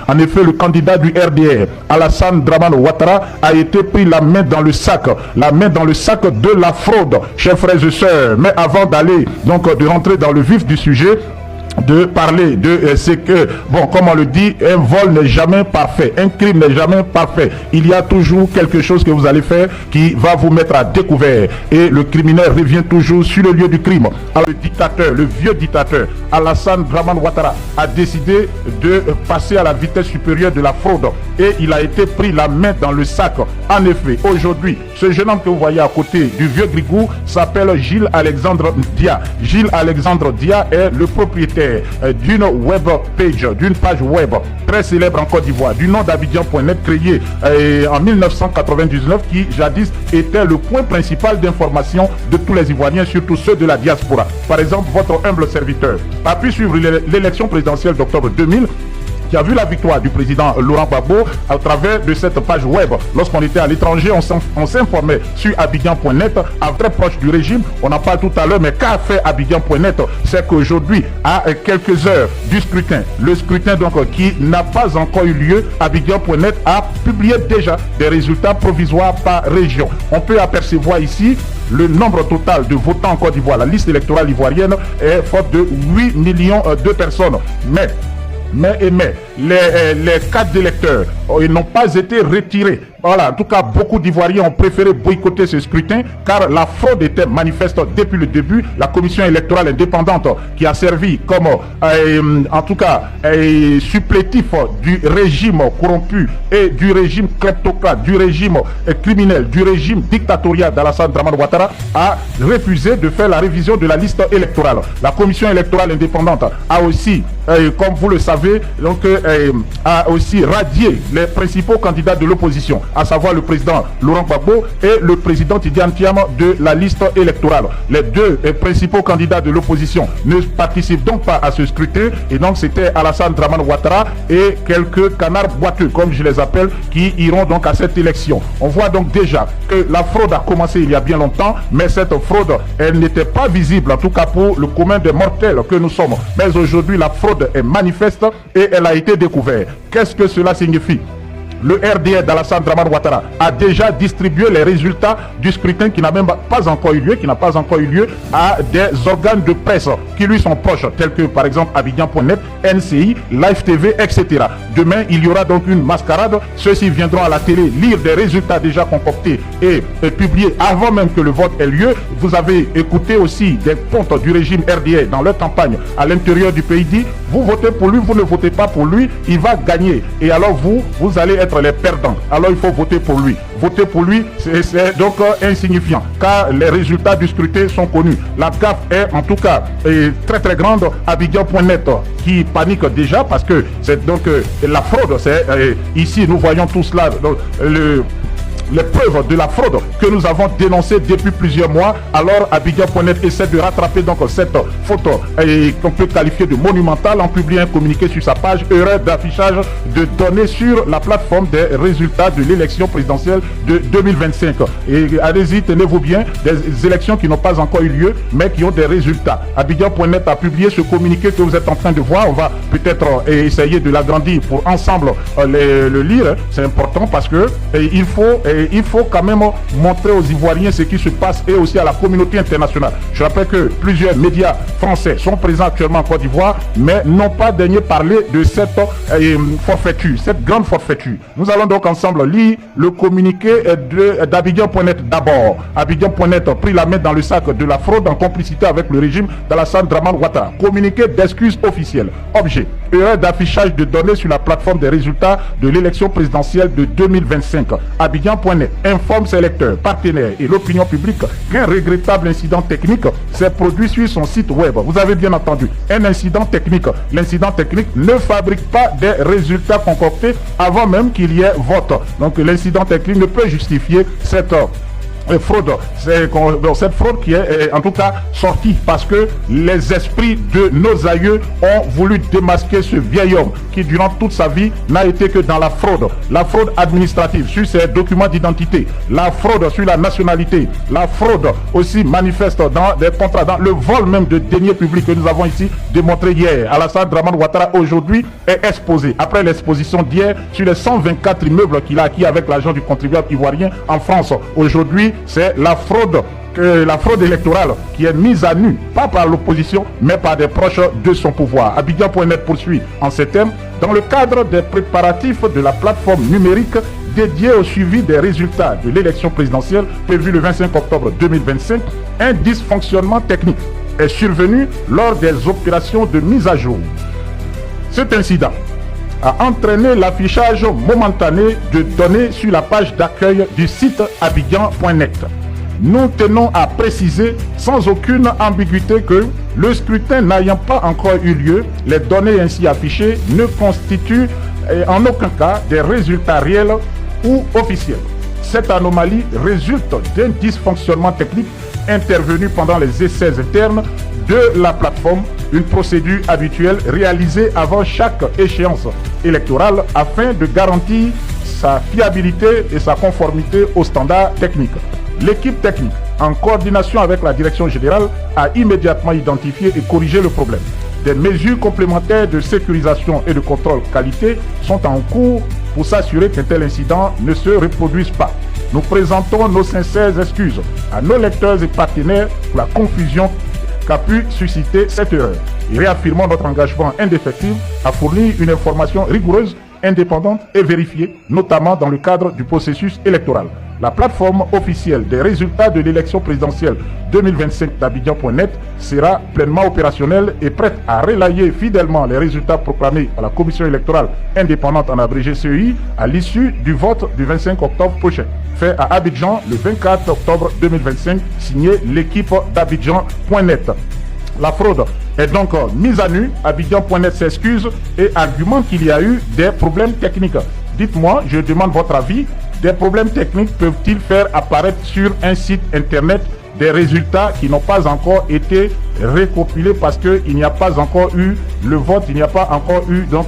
En effet, le candidat du RDR, Alassane Dramane Ouattara, a été pris la main dans le sac de la fraude, chers frères et sœurs. Mais avant d'aller, donc de rentrer dans le vif du sujet, de parler de ce que, bon, comme on le dit, un vol n'est jamais parfait, un crime n'est jamais parfait. Il y a toujours quelque chose que vous allez faire qui va vous mettre à découvert. Et le criminel revient toujours sur le lieu du crime. Alors le dictateur, le vieux dictateur, Alassane Dramane Ouattara, a décidé de passer à la vitesse supérieure de la fraude. Et il a été pris la main dans le sac. En effet, aujourd'hui, ce jeune homme que vous voyez à côté du vieux Grigou s'appelle Gilles Alexandre Dia. Gilles Alexandre Dia est le propriétaire d'une web page, d'une page web très célèbre en Côte d'Ivoire, du nom d'Abidjan.net, créé en 1999, qui jadis était le point principal d'information de tous les Ivoiriens, surtout ceux de la diaspora. Par exemple, votre humble serviteur a pu suivre l'élection présidentielle d'octobre 2000, qui a vu la victoire du président Laurent Gbagbo à travers de cette page web. Lorsqu'on était à l'étranger, on s'informait sur Abidjan.net, très proche du régime. On en parle tout à l'heure, mais qu'a fait Abidjan.net? C'est qu'aujourd'hui, à quelques heures du scrutin, le scrutin donc qui n'a pas encore eu lieu, Abidjan.net a publié déjà des résultats provisoires par région. On peut apercevoir ici le nombre total de votants en Côte d'Ivoire. La liste électorale ivoirienne est forte de 8 millions de personnes. Mais les cartes d'électeurs ils n'ont pas été retirés. Voilà, en tout cas, beaucoup d'Ivoiriens ont préféré boycotter ce scrutin car la fraude était manifeste depuis le début. La commission électorale indépendante qui a servi comme, en tout cas, supplétif du régime corrompu et du régime kleptocrate, du régime criminel, du régime dictatorial d'Alassane Dramane Ouattara a refusé de faire la révision de la liste électorale. La commission électorale indépendante a aussi, comme vous le savez, donc, a aussi radié les principaux candidats de l'opposition, à savoir le président Laurent Gbagbo et le président Tidiane Thiam de la liste électorale. Les deux principaux candidats de l'opposition ne participent donc pas à ce scrutin et donc c'était Alassane Dramane Ouattara et quelques canards boiteux, comme je les appelle, qui iront donc à cette élection. On voit donc déjà que la fraude a commencé il y a bien longtemps, mais cette fraude, elle n'était pas visible, en tout cas pour le commun des mortels que nous sommes. Mais aujourd'hui, la fraude est manifeste et elle a été découverte. Qu'est-ce que cela signifie? Le RDR d'Alassane Dramane Ouattara a déjà distribué les résultats du scrutin qui n'a même pas encore eu lieu, à des organes de presse qui lui sont proches, tels que par exemple Abidjan.net, NCI, Live TV, etc. Demain, il y aura donc une mascarade. Ceux-ci viendront à la télé lire des résultats déjà concoctés et publiés avant même que le vote ait lieu. Vous avez écouté aussi des comptes du régime RDR dans leur campagne à l'intérieur du pays dit, vous votez pour lui, vous ne votez pas pour lui, il va gagner. Et alors vous allez être les perdants. Alors il faut voter pour lui. Voter pour lui, c'est donc insignifiant, car les résultats du scrutin sont connus. La gaffe est en tout cas très très grande. Abidjan.net qui panique déjà parce que c'est donc la fraude. C'est ici nous voyons tout cela. Donc, les preuves de la fraude que nous avons dénoncées depuis plusieurs mois. Alors Abidjan.net essaie de rattraper donc cette faute qu'on peut qualifier de monumentale en publiant un communiqué sur sa page, erreur d'affichage de données sur la plateforme des résultats de l'élection présidentielle de 2025. Et allez-y, tenez-vous bien, des élections qui n'ont pas encore eu lieu mais qui ont des résultats. Abidjan.net a publié ce communiqué que vous êtes en train de voir. On va peut-être essayer de l'agrandir pour ensemble le lire. C'est important parce que il faut quand même montrer aux Ivoiriens ce qui se passe et aussi à la communauté internationale. Je rappelle que plusieurs médias français sont présents actuellement en Côte d'Ivoire, mais n'ont pas daigné parler de cette forfaiture, cette grande forfaiture. Nous allons donc ensemble lire le communiqué d'Abidjan.net d'abord. Abidjan.net a pris la main dans le sac de la fraude en complicité avec le régime d'Alassane Dramane Ouattara. Communiqué d'excuses officielles. Objet: erreur d'affichage de données sur la plateforme des résultats de l'élection présidentielle de 2025. Abidjan.net informe ses lecteurs, partenaires et l'opinion publique qu'un regrettable incident technique s'est produit sur son site web. Vous avez bien entendu, un incident technique. L'incident technique ne fabrique pas des résultats concoctés avant même qu'il y ait vote. Donc l'incident technique ne peut justifier cette fraude. Cette fraude qui est en tout cas sortie parce que les esprits de nos aïeux ont voulu démasquer ce vieil homme qui durant toute sa vie n'a été que dans la fraude administrative sur ses documents d'identité, la fraude sur la nationalité, la fraude aussi manifeste dans des contrats, dans le vol même de deniers publics que nous avons ici démontré hier. Alassane Dramane Ouattara aujourd'hui est exposé, après l'exposition d'hier sur les 124 immeubles qu'il a acquis avec l'argent du contribuable ivoirien en France. Aujourd'hui, c'est la fraude électorale qui est mise à nu, pas par l'opposition, mais par des proches de son pouvoir. Abidjan.net poursuit en ces termes. Dans le cadre des préparatifs de la plateforme numérique dédiée au suivi des résultats de l'élection présidentielle prévue le 25 octobre 2025, un dysfonctionnement technique est survenu lors des opérations de mise à jour. Cet incident a entraîné l'affichage momentané de données sur la page d'accueil du site abidjan.net. Nous tenons à préciser sans aucune ambiguïté que le scrutin n'ayant pas encore eu lieu, les données ainsi affichées ne constituent en aucun cas des résultats réels ou officiels. Cette anomalie résulte d'un dysfonctionnement technique intervenu pendant les essais internes de la plateforme, une procédure habituelle réalisée avant chaque échéance électorale afin de garantir sa fiabilité et sa conformité aux standards techniques. L'équipe technique, en coordination avec la direction générale, a immédiatement identifié et corrigé le problème. Des mesures complémentaires de sécurisation et de contrôle qualité sont en cours pour s'assurer qu'un tel incident ne se reproduise pas. Nous présentons nos sincères excuses à nos lecteurs et partenaires pour la confusion qu'a pu susciter cette erreur et réaffirmons notre engagement indéfectible à fournir une information rigoureuse, indépendante et vérifiée, notamment dans le cadre du processus électoral. La plateforme officielle des résultats de l'élection présidentielle 2025 d'Abidjan.net sera pleinement opérationnelle et prête à relayer fidèlement les résultats proclamés par la Commission électorale indépendante en abrégé CEI à l'issue du vote du 25 octobre prochain. Fait à Abidjan le 24 octobre 2025, signé l'équipe d'Abidjan.net. La fraude est donc mise à nu. Abidjan.net s'excuse et argumente qu'il y a eu des problèmes techniques. Dites-moi, je demande votre avis. Des problèmes techniques peuvent-ils faire apparaître sur un site internet des résultats qui n'ont pas encore été récompilés parce qu'il n'y a pas encore eu le vote, il n'y a pas encore eu donc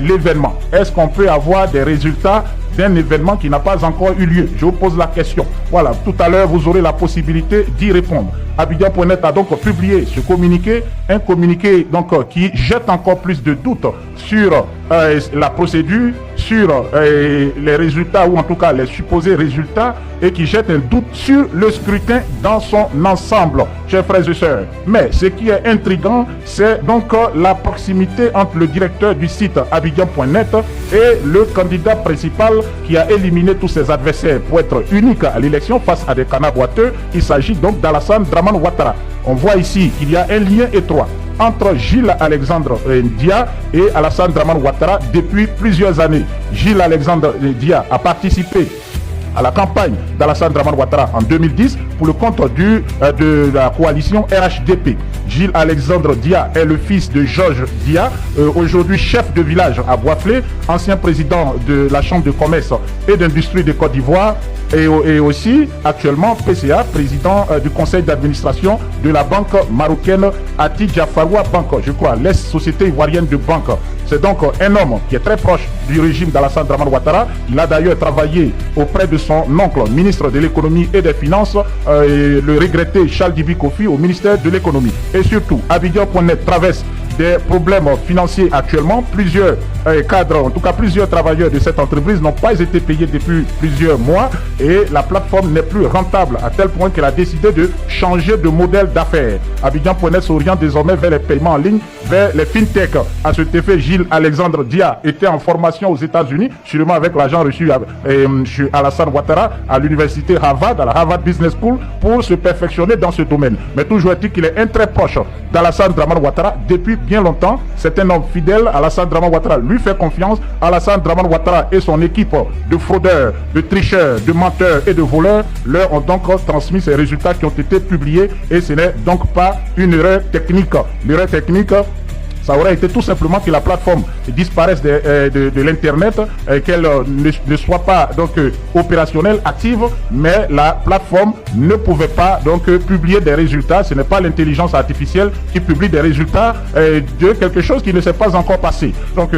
l'événement? Est-ce qu'on peut avoir des résultats d'un événement qui n'a pas encore eu lieu? Je vous pose la question. Voilà, tout à l'heure, vous aurez la possibilité d'y répondre. Abidjan.net a donc publié ce communiqué, un communiqué donc qui jette encore plus de doutes sur la procédure, sur les résultats ou en tout cas les supposés résultats et qui jette un doute sur le scrutin dans son ensemble, chers frères et sœurs. Mais ce qui est intriguant, c'est donc la proximité entre le directeur du site Abidjan.net et le candidat principal qui a éliminé tous ses adversaires pour être unique à l'élection face à des canards boiteux. Il s'agit donc d'Alassane Dramane Ouattara. On voit ici qu'il y a un lien étroit entre Gilles Alexandre Dia et Alassane Dramane Ouattara depuis plusieurs années. Gilles Alexandre Dia a participé à la campagne d'Alassane Dramane Ouattara en 2010 pour le compte de la coalition RHDP. Gilles Alexandre Dia est le fils de Georges Dia, aujourd'hui chef de village à Boisflé, ancien président de la Chambre de commerce et d'industrie de Côte d'Ivoire et aussi actuellement PCA, président du conseil d'administration de la banque marocaine Ati Jafaroua Banque, je crois, l'ex-société ivoirienne de banque. C'est donc un homme qui est très proche du régime d'Alassane Dramane Ouattara. Il a d'ailleurs travaillé auprès de son oncle, ministre de l'économie et des finances, le regretté Charles Dibi Kofi au ministère de l'économie. Et surtout, Abidjan.net traverse des problèmes financiers actuellement. Plusieurs cadres, en tout cas plusieurs travailleurs de cette entreprise n'ont pas été payés depuis plusieurs mois et la plateforme n'est plus rentable à tel point qu'elle a décidé de changer de modèle d'affaires. Abidjan.net s'oriente désormais vers les paiements en ligne, vers les fintech. À cet effet, Gilles Alexandre Dia était en formation aux États-Unis, sûrement avec l'argent reçu chez Alassane Ouattara à l'université Harvard, à la Harvard Business School, pour se perfectionner dans ce domaine. Mais toujours est-il qu'il est un très proche d'Alassane Dramane Ouattara depuis bien longtemps. C'est un homme fidèle. Alassane Dramane Ouattara lui fait confiance. Alassane Dramane Ouattara et son équipe de fraudeurs, de tricheurs, de menteurs et de voleurs leur ont donc transmis ces résultats qui ont été publiés et ce n'est donc pas une erreur technique. L'erreur technique, ça aurait été tout simplement que la plateforme disparaisse de l'Internet, qu'elle ne soit pas donc opérationnelle, active, mais la plateforme ne pouvait pas donc publier des résultats. Ce n'est pas l'intelligence artificielle qui publie des résultats de quelque chose qui ne s'est pas encore passé. Donc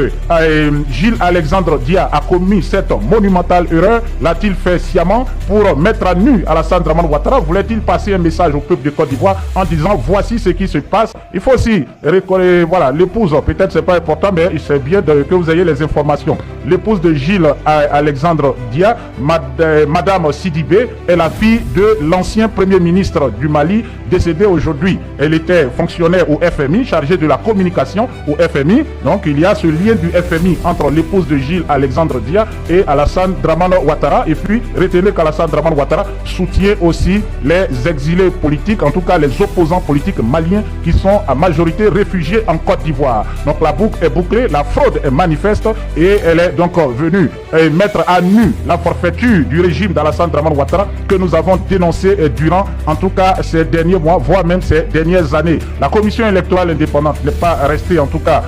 Gilles Alexandre Dia a commis cette monumentale erreur. L'a-t-il fait sciemment pour mettre à nu Alassane Dramane Ouattara? Voulait-il passer un message au peuple de Côte d'Ivoire en disant voici ce qui se passe? Il faut aussi reconnaître, voilà, l'épouse, peut-être c'est pas important, mais c'est bien que vous ayez les informations. L'épouse de Gilles Alexandre Dia, Madame Sidibé, est la fille de l'ancien premier ministre du Mali, décédé aujourd'hui. Elle était fonctionnaire au FMI, chargée de la communication au FMI. Donc il y a ce lien du FMI entre l'épouse de Gilles Alexandre Dia et Alassane Dramane Ouattara. Et puis retenez qu'Alassane Dramane Ouattara soutient aussi les exilés politiques, en tout cas les opposants politiques maliens qui sont à majorité réfugiés en Côte d'Ivoire. Donc la boucle est bouclée, la fraude est manifeste et elle est donc venue mettre à nu la forfaiture du régime d'Alassane Dramane Ouattara que nous avons dénoncé durant en tout cas ces derniers mois, voire même ces dernières années. La commission électorale indépendante n'est pas restée en tout cas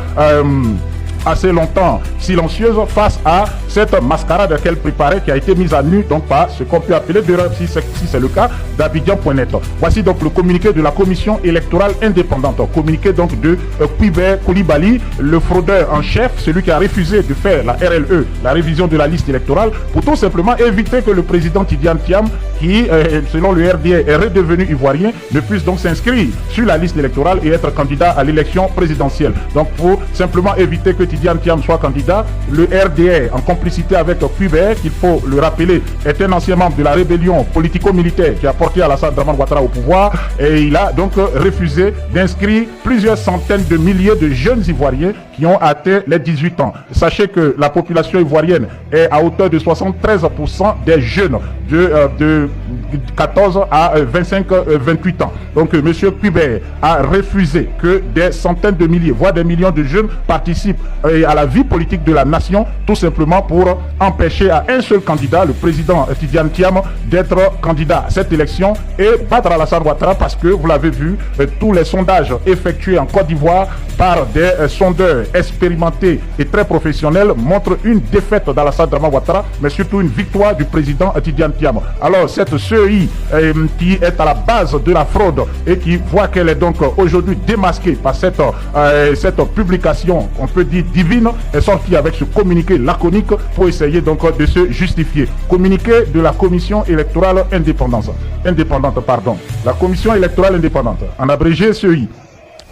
assez longtemps silencieuse face à cette mascarade qu'elle préparait, qui a été mise à nu donc par ce qu'on peut appeler, si c'est le cas, d'Abidjan.net. Voici donc le communiqué de la commission électorale indépendante, communiqué donc de Kwibert Koulibaly, le fraudeur en chef, celui qui a refusé de faire la RLE, la révision de la liste électorale, pour tout simplement éviter que le président Tidiane Thiam, qui selon le RDA est redevenu ivoirien, ne puisse donc s'inscrire sur la liste électorale et être candidat à l'élection présidentielle. Donc pour simplement éviter que Tidiane Thiam soit candidat, le RDA, en complicité avec Kwibert, qu'il faut le rappeler, est un ancien membre de la rébellion politico-militaire qui a porté Alassane Dramane Ouattara au pouvoir, et il a donc refusé d'inscrire plusieurs centaines de milliers de jeunes Ivoiriens qui ont atteint les 18 ans. Sachez que la population ivoirienne est à hauteur de 73% des jeunes de 14 à 25-28 ans. Donc M. Kwibert a refusé que des centaines de milliers, voire des millions de jeunes participent à la vie politique de la nation, tout simplement pour empêcher à un seul candidat, le président Tidiane Thiam, d'être candidat à cette élection et battre Alassane Ouattara, parce que vous l'avez vu, tous les sondages effectués en Côte d'Ivoire par des sondeurs expérimentés et très professionnels montrent une défaite d'Alassane Dramane Ouattara, mais surtout une victoire du président Tidiane Thiam. Alors cette CEI qui est à la base de la fraude et qui voit qu'elle est donc aujourd'hui démasquée par cette publication, on peut dire divine, est sortie avec ce communiqué laconique pour essayer donc de se justifier. Communiqué de la commission électorale indépendante. La commission électorale indépendante, en abrégé CEI,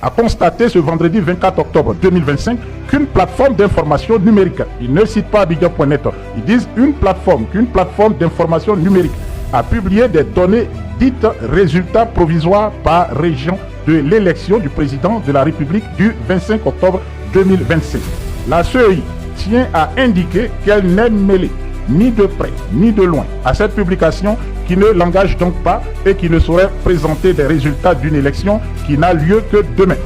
a constaté ce vendredi 24 octobre 2025 qu'une plateforme d'information numérique, ils ne citent pas Abidjan.net, ils disent qu'une plateforme d'information numérique a publié des données dites résultats provisoires par région de l'élection du président de la République du 25 octobre 2025. La CEI tient à indiquer qu'elle n'est mêlée ni de près ni de loin à cette publication, qui ne l'engage donc pas et qui ne saurait présenter des résultats d'une élection qui n'a lieu que demain.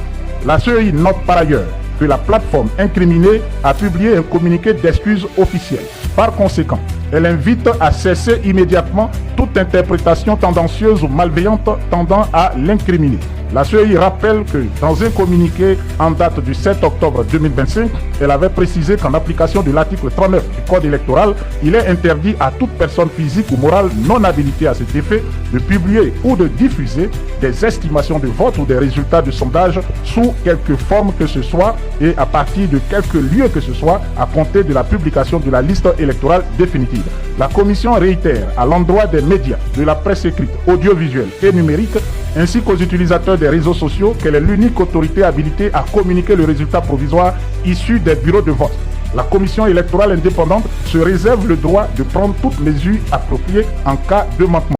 La CEI note par ailleurs que la plateforme incriminée a publié un communiqué d'excuses officiel. Par conséquent, elle invite à cesser immédiatement toute interprétation tendancieuse ou malveillante tendant à l'incriminer. La CEI rappelle que dans un communiqué en date du 7 octobre 2025, elle avait précisé qu'en application de l'article 39 du Code électoral, il est interdit à toute personne physique ou morale non habilitée à cet effet de publier ou de diffuser des estimations de vote ou des résultats de sondage sous quelque forme que ce soit et à partir de quelque lieu que ce soit à compter de la publication de la liste électorale définitive. La Commission réitère à l'endroit des médias, de la presse écrite, audiovisuelle et numérique, ainsi qu'aux utilisateurs des réseaux sociaux, qu'elle est l'unique autorité habilitée à communiquer le résultat provisoire issu des bureaux de vote. La Commission électorale indépendante se réserve le droit de prendre toutes mesures appropriées en cas de manquement.